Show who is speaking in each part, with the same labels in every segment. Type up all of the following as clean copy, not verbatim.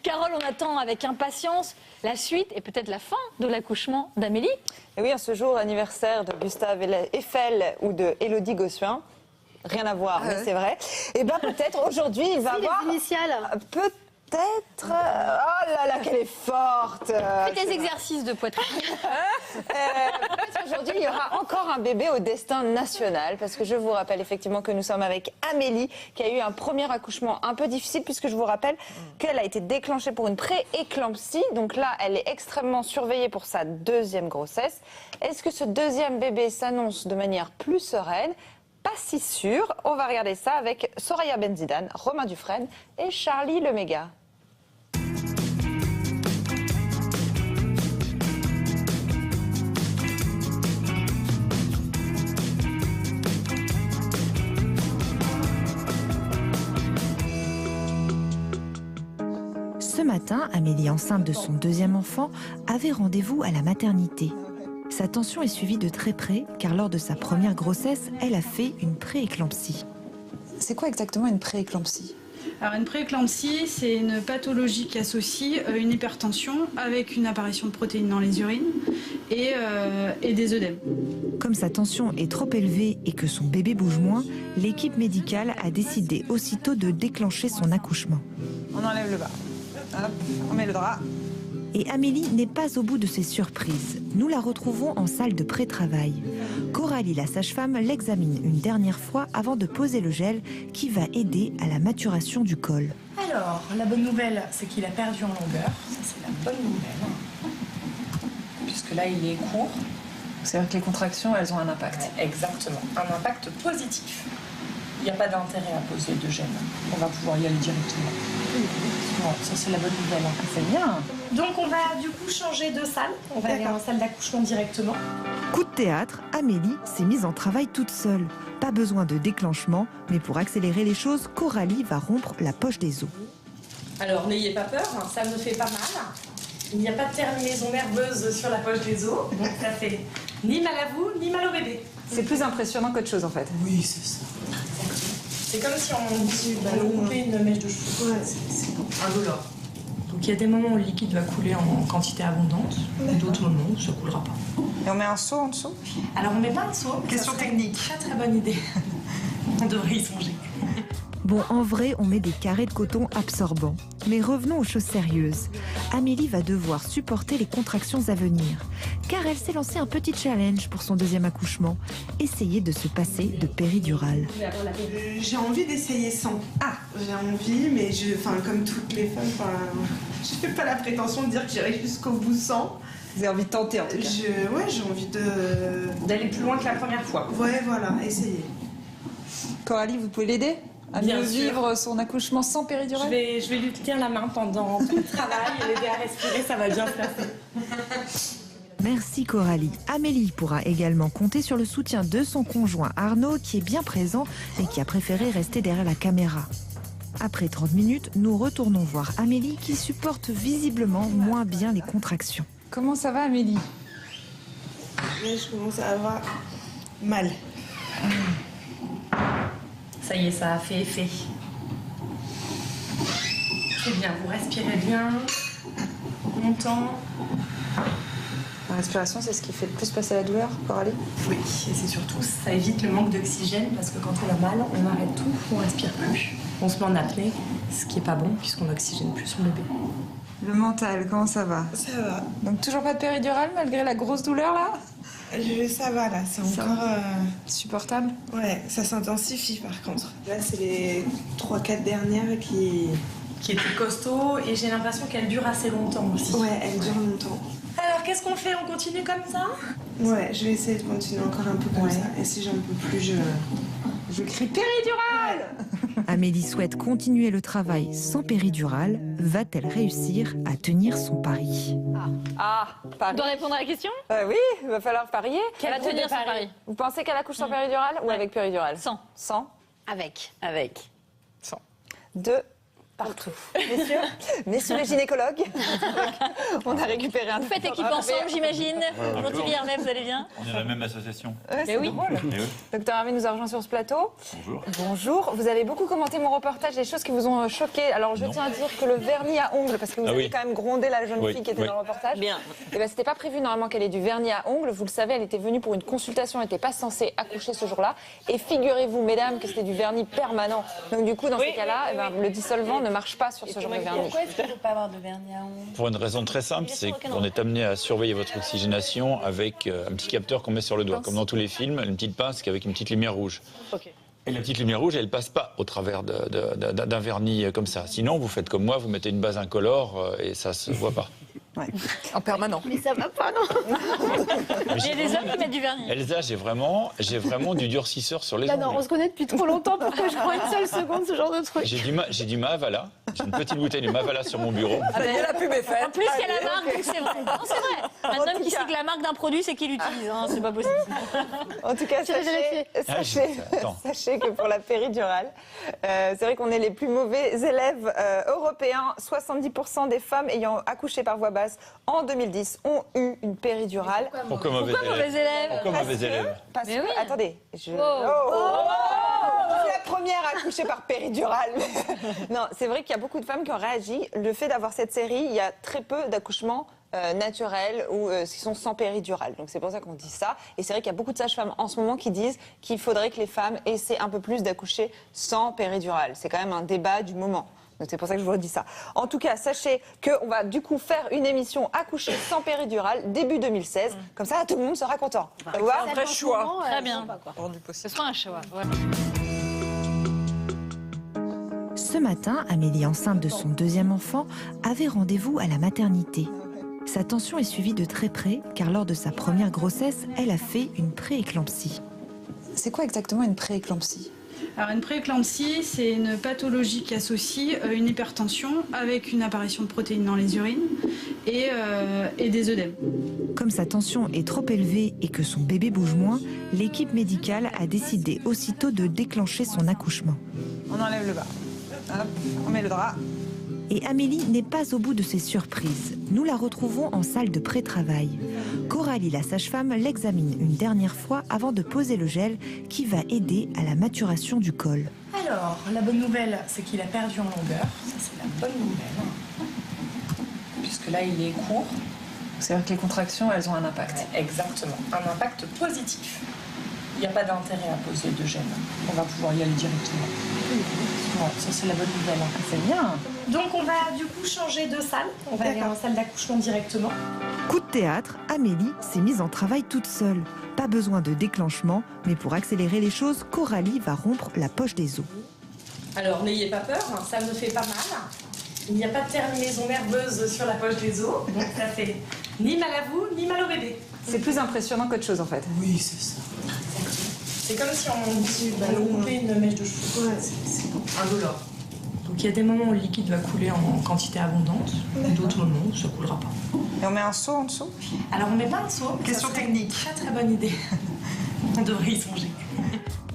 Speaker 1: Carole, on attend avec impatience la suite et peut-être la fin de l'accouchement d'Amélie.
Speaker 2: Et oui, en ce jour anniversaire de Gustave Eiffel ou de Élodie Gossuin, rien à voir, mais c'est vrai. Et bien peut-être aujourd'hui, il va avoir...
Speaker 1: Les initiales.
Speaker 2: Peut-être... Oh là là, qu'elle est forte.
Speaker 1: Fais des exercices de poitrine.
Speaker 2: Peut-être aujourd'hui, il y aura encore un bébé au destin national, parce que je vous rappelle effectivement que nous sommes avec Amélie, qui a eu un premier accouchement un peu difficile, puisque je vous rappelle qu'elle a été déclenchée pour une pré-éclampsie. Donc là, elle est extrêmement surveillée pour sa deuxième grossesse. Est-ce que ce deuxième bébé s'annonce de manière plus sereine ? Pas si sûr. On va regarder ça avec Soraya Benzidane, Romain Dufresne et Charlie Leméga.
Speaker 3: Ce matin, Amélie, enceinte de son deuxième enfant, avait rendez-vous à la maternité. Sa tension est suivie de très près, car lors de sa première grossesse, elle a fait une pré-éclampsie.
Speaker 4: C'est quoi exactement une pré-éclampsie ?
Speaker 5: Alors une pré-éclampsie, c'est une pathologie qui associe une hypertension avec une apparition de protéines dans les urines et des œdèmes.
Speaker 3: Comme sa tension est trop élevée et que son bébé bouge moins, l'équipe médicale a décidé aussitôt de déclencher son accouchement.
Speaker 4: On enlève le bas. Hop, on met le drap.
Speaker 3: Et Amélie n'est pas au bout de ses surprises. Nous la retrouvons en salle de pré-travail. Coralie, la sage-femme, l'examine une dernière fois avant de poser le gel qui va aider à la maturation du col.
Speaker 6: Alors, la bonne nouvelle, c'est qu'il a perdu en longueur. Ça, c'est la bonne nouvelle. Puisque là, il est court.
Speaker 4: C'est-à-dire que les contractions, elles ont un impact.
Speaker 6: Exactement. Un impact positif. Il n'y a pas d'intérêt à poser de gêne. On va pouvoir y aller directement. Bon, ça, c'est la bonne nouvelle.
Speaker 4: C'est bien.
Speaker 6: Donc, on va du coup changer de salle. On va aller en salle d'accouchement directement.
Speaker 3: Coup de théâtre, Amélie s'est mise en travail toute seule. Pas besoin de déclenchement, mais pour accélérer les choses, Coralie va rompre la poche des os.
Speaker 6: Alors, n'ayez pas peur, ça ne fait pas mal. Il n'y a pas de terminaison nerveuse sur la poche des os. Donc, ça fait ni mal à vous, ni mal au bébé.
Speaker 4: C'est plus impressionnant qu'autre chose en fait.
Speaker 6: Oui, c'est ça. C'est comme si on coupait une mèche de cheveux. Ouais, c'est indolore. Donc il y a des moments où le liquide va couler en quantité abondante, d'autres moments où ça ne coulera pas.
Speaker 4: Et on met un seau en dessous ?
Speaker 6: Alors on ne met pas un seau.
Speaker 4: Question technique.
Speaker 6: Très très bonne idée. On devrait y songer.
Speaker 3: Bon, en vrai, on met des carrés de coton absorbants. Mais revenons aux choses sérieuses. Amélie va devoir supporter les contractions à venir, car elle s'est lancé un petit challenge pour son deuxième accouchement. Essayer de se passer de péridurale.
Speaker 7: J'ai envie d'essayer sans. Ah, j'ai envie, mais comme toutes les femmes, je n'ai pas la prétention de dire que j'irai jusqu'au bout sans.
Speaker 4: Vous avez envie de tenter en tout cas.
Speaker 7: J'ai envie
Speaker 6: d'aller plus loin que la première fois.
Speaker 7: Ouais, voilà, essayer.
Speaker 4: Coralie, vous pouvez l'aider à mieux vivre son accouchement sans péridurale ?
Speaker 6: Je vais lui tenir la main pendant tout le travail et l'aider à respirer, ça va bien se passer.
Speaker 3: Merci Coralie. Amélie pourra également compter sur le soutien de son conjoint Arnaud, qui est bien présent et qui a préféré rester derrière la caméra. Après 30 minutes, nous retournons voir Amélie qui supporte visiblement moins bien les contractions.
Speaker 4: Comment ça va Amélie ?
Speaker 7: Je commence à avoir mal.
Speaker 6: Ça y est, ça a fait effet. C'est bien, vous respirez bien, longtemps.
Speaker 4: La respiration, c'est ce qui fait le plus passer la douleur, Coralie ?
Speaker 6: Oui, et c'est surtout, ça évite le manque d'oxygène parce que quand on a mal, on arrête tout, on respire plus. On se met en apnée, ce qui est pas bon puisqu'on n'oxygène plus son bébé.
Speaker 4: Le mental, comment ça va ?
Speaker 7: Ça va.
Speaker 4: Donc toujours pas de péridurale malgré la grosse douleur là ?
Speaker 7: Ça va là, c'est encore...
Speaker 4: Supportable ?
Speaker 7: Ouais, ça s'intensifie par contre. Là, c'est les 3-4 dernières qui
Speaker 6: étaient costauds et j'ai l'impression qu'elles durent assez longtemps aussi.
Speaker 7: Ouais, elles durent longtemps.
Speaker 6: Alors, qu'est-ce qu'on fait ? On continue comme ça ?
Speaker 7: Ouais, je vais essayer de continuer encore un peu comme ça. Et si j'en peux plus, je crie péridurale.
Speaker 3: Amélie souhaite continuer le travail sans péridurale. Va-t-elle réussir à tenir son pari ?
Speaker 1: Tu dois répondre à la question ?
Speaker 2: Oui, il va falloir parier.
Speaker 1: Elle va tenir son pari.
Speaker 2: Vous pensez qu'elle accouche sans péridurale ou avec péridurale ?
Speaker 1: Sans.
Speaker 2: Sans ?
Speaker 1: Avec.
Speaker 2: Avec. Sans. 2, partout. Messieurs les gynécologues, on a récupéré un.
Speaker 1: Vous faites équipe ensemble, j'imagine. Gentil Hervé, vous allez bien?
Speaker 8: On est la même association.
Speaker 2: C'est
Speaker 1: oui.
Speaker 2: drôle.
Speaker 8: Eh oui.
Speaker 2: Docteur Hervé nous a rejoint sur ce plateau.
Speaker 8: Bonjour.
Speaker 2: Bonjour. Vous avez beaucoup commenté mon reportage, des choses qui vous ont choqué. Alors je tiens à dire que le vernis à ongles, parce que vous avez quand même grondé la jeune fille qui était dans le reportage.
Speaker 9: Bien.
Speaker 2: Et ben c'était pas prévu normalement qu'elle ait du vernis à ongles. Vous le savez, elle était venue pour une consultation, elle n'était pas censée accoucher ce jour-là. Et figurez-vous, mesdames, que c'était du vernis permanent. Donc du coup, dans ces cas-là, eh ben, le dissolvant ne marche pas sur ce genre de vernis.
Speaker 9: Pourquoi est-ce qu'il ne faut pas avoir de vernis à ongles?
Speaker 8: Pour une raison très simple, c'est qu'on est amené à surveiller votre oxygénation avec un petit capteur qu'on met sur le doigt. Comme dans tous les films, une petite pince avec une petite lumière rouge. Et la petite lumière rouge, elle ne passe pas au travers d'un vernis comme ça. Sinon, vous faites comme moi, vous mettez une base incolore et ça ne se voit pas.
Speaker 2: Ouais. En permanent.
Speaker 9: Mais ça va pas, non?
Speaker 1: Il y a des hommes qui mettent du vernis.
Speaker 8: Elsa, j'ai vraiment du durcisseur sur les ongles.
Speaker 9: Non, on se connaît depuis trop longtemps pour que je prenne une seule seconde ce genre de truc.
Speaker 8: J'ai du Mavala. J'ai une petite bouteille de Mavala sur mon bureau.
Speaker 9: La pub est faite.
Speaker 1: En plus, il y a la marque, donc c'est vrai. Non, c'est vrai. Un homme qui sait que la marque d'un produit, c'est qu'il l'utilise. Hein, c'est pas possible.
Speaker 2: En tout cas, sachez que pour la péridurale, c'est vrai qu'on est les plus mauvais élèves européens. 70% des femmes ayant accouché par voie basse en 2010 ont eu une péridurale.
Speaker 8: Pourquoi mauvais élèves? Pourquoi mauvais élèves?
Speaker 2: Parce que,
Speaker 1: oui.
Speaker 2: attendez, je suis la première à accoucher par péridurale. Non, c'est vrai qu'il y a beaucoup de femmes qui ont réagi. Le fait d'avoir cette série, il y a très peu d'accouchements naturels ou qui sont sans péridurale. Donc c'est pour ça qu'on dit ça. Et c'est vrai qu'il y a beaucoup de sages-femmes en ce moment qui disent qu'il faudrait que les femmes essaient un peu plus d'accoucher sans péridurale. C'est quand même un débat du moment. Donc c'est pour ça que je vous redis ça. En tout cas, sachez qu'on va du coup faire une émission accoucher sans péridurale début 2016. Comme ça, tout le monde sera content. Ça vous va?
Speaker 9: Un vrai choix.
Speaker 1: Très bien. Ce sera un choix. Voilà.
Speaker 3: Ce matin, Amélie, enceinte de son deuxième enfant, avait rendez-vous à la maternité. Sa tension est suivie de très près, car lors de sa première grossesse, elle a fait une prééclampsie.
Speaker 4: C'est quoi exactement une prééclampsie?
Speaker 5: Alors une prééclampsie, c'est une pathologie qui associe une hypertension avec une apparition de protéines dans les urines et des œdèmes.
Speaker 3: Comme sa tension est trop élevée et que son bébé bouge moins, l'équipe médicale a décidé aussitôt de déclencher son accouchement.
Speaker 4: On enlève le bas. Hop, on met le drap.
Speaker 3: Et Amélie n'est pas au bout de ses surprises. Nous la retrouvons en salle de pré-travail. Coralie, la sage-femme, l'examine une dernière fois avant de poser le gel qui va aider à la maturation du col.
Speaker 6: Alors, la bonne nouvelle, c'est qu'il a perdu en longueur. Ça, c'est la bonne nouvelle. Puisque là, il est court.
Speaker 4: C'est-à-dire que les contractions, elles ont un impact.
Speaker 6: Exactement. Un impact positif. Il n'y a pas d'intérêt à poser de gel. On va pouvoir y aller directement. Bon, ça, c'est la bonne nouvelle.
Speaker 4: C'est bien.
Speaker 6: Donc, on va du coup changer de salle. On va aller en salle d'accouchement directement.
Speaker 3: Coup de théâtre, Amélie s'est mise en travail toute seule. Pas besoin de déclenchement, mais pour accélérer les choses, Coralie va rompre la poche des os.
Speaker 6: Alors, n'ayez pas peur, ça me fait pas mal. Il n'y a pas de terminaison nerveuse sur la poche des os, donc ça fait ni mal à vous, ni mal au bébé.
Speaker 4: C'est plus impressionnant qu'autre chose en fait.
Speaker 6: Oui, c'est ça. C'est comme si on coupait une mèche de cheveux. Ouais, c'est indolore. Donc il y a des moments où le liquide va couler en quantité abondante, d'autres moments où ça ne coulera pas.
Speaker 4: Et on met un seau en dessous?
Speaker 6: Alors on met pas un seau.
Speaker 4: Question technique.
Speaker 6: Très très bonne idée. On devrait y songer.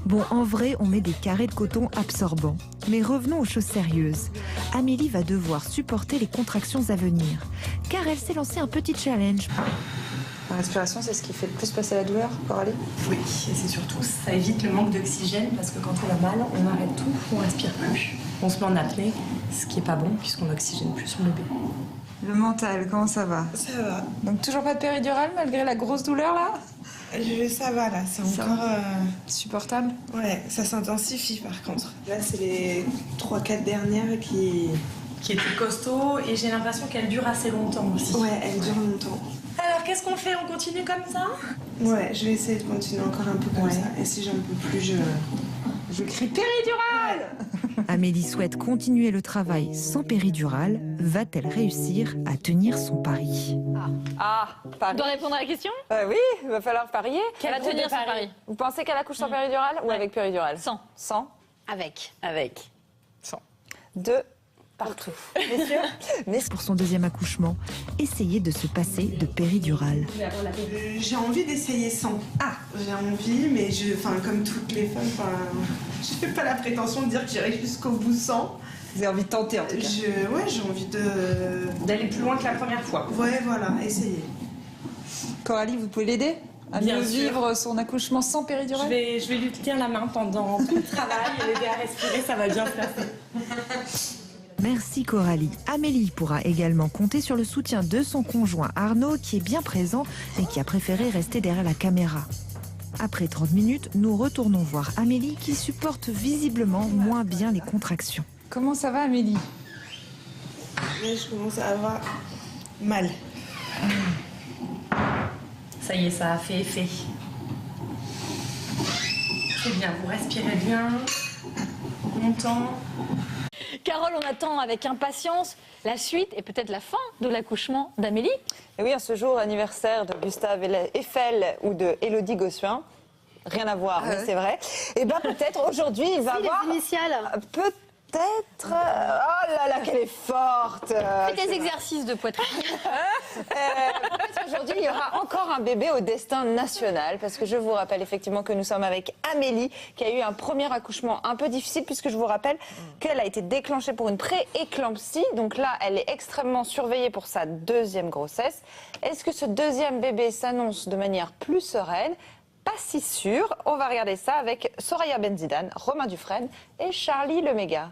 Speaker 3: Bon, en vrai, on met des carrés de coton absorbants. Mais revenons aux choses sérieuses. Amélie va devoir supporter les contractions à venir, car elle s'est lancée un petit challenge.
Speaker 4: La respiration, c'est ce qui fait le plus passer la douleur, Coralie?
Speaker 6: Oui, et c'est surtout, ça évite le manque d'oxygène parce que quand on a mal, on arrête tout, on respire plus. On se met en apnée, ce qui est pas bon puisqu'on n'oxygène plus son bébé.
Speaker 4: Le mental, comment ça va?
Speaker 7: Ça va.
Speaker 4: Donc toujours pas de péridurale malgré la grosse douleur là?
Speaker 7: Ça va là, c'est encore...
Speaker 4: Supportable?
Speaker 7: Ouais, ça s'intensifie par contre. Là, c'est les 3-4 dernières qui
Speaker 6: étaient costauds et j'ai l'impression qu'elles durent assez longtemps aussi.
Speaker 7: Ouais, elles durent longtemps.
Speaker 6: Alors, qu'est-ce qu'on fait? On continue comme ça?
Speaker 7: Ouais, je vais essayer de continuer encore un peu comme ça. Et si j'en peux plus, je crie péridurale!
Speaker 3: Amélie souhaite continuer le travail sans péridurale. Va-t-elle réussir à tenir son pari?
Speaker 2: Pari.
Speaker 1: On doit répondre à la question?
Speaker 2: Oui, il va falloir parier.
Speaker 1: Elle va tenir son pari.
Speaker 2: Vous pensez qu'elle accouche sans péridurale ou avec péridurale?
Speaker 1: Sans.
Speaker 2: Sans.
Speaker 1: Avec.
Speaker 2: Deux. Partout. Messieurs,
Speaker 3: Pour son deuxième accouchement, essayez de se passer de péridurale.
Speaker 7: j'ai envie d'essayer sans. J'ai envie, mais comme toutes les femmes, je n'ai pas la prétention de dire que j'irai jusqu'au bout sans.
Speaker 4: Vous avez envie de tenter en tout cas.
Speaker 7: Ouais, j'ai envie
Speaker 6: D'aller plus loin que la première fois.
Speaker 7: Ouais, voilà, essayer.
Speaker 4: Coralie, vous pouvez l'aider à
Speaker 6: Bien
Speaker 4: mieux
Speaker 6: sûr.
Speaker 4: vivre son accouchement sans péridurale?
Speaker 6: Je vais lui tenir la main pendant tout le travail et l'aider à respirer, ça va bien se passer.
Speaker 3: Merci Coralie. Amélie pourra également compter sur le soutien de son conjoint Arnaud qui est bien présent et qui a préféré rester derrière la caméra. Après 30 minutes, nous retournons voir Amélie qui supporte visiblement moins bien les contractions.
Speaker 4: Comment ça va Amélie?
Speaker 7: Là, je commence à avoir mal.
Speaker 6: Ça y est, ça a fait effet. C'est bien, vous respirez bien, longtemps.
Speaker 1: Carole, on attend avec impatience la suite et peut-être la fin de l'accouchement d'Amélie.
Speaker 2: Et oui, en ce jour anniversaire de Gustave Eiffel ou de Élodie Gossuin, rien à voir, mais c'est vrai. Et bien peut-être aujourd'hui, il va avoir...
Speaker 9: Les initiales.
Speaker 2: Peut-être... Oh là là, qu'elle est forte.
Speaker 1: Fais des exercices de poitrine.
Speaker 2: Peut-être qu'aujourd'hui, il y aura encore un bébé au destin national, parce que je vous rappelle effectivement que nous sommes avec Amélie, qui a eu un premier accouchement un peu difficile, puisque je vous rappelle qu'elle a été déclenchée pour une pré-éclampsie. Donc là, elle est extrêmement surveillée pour sa deuxième grossesse. Est-ce que ce deuxième bébé s'annonce de manière plus sereine? Pas si sûr. On va regarder ça avec Soraya Benzidane, Romain Dufresne et Charlie Leméga.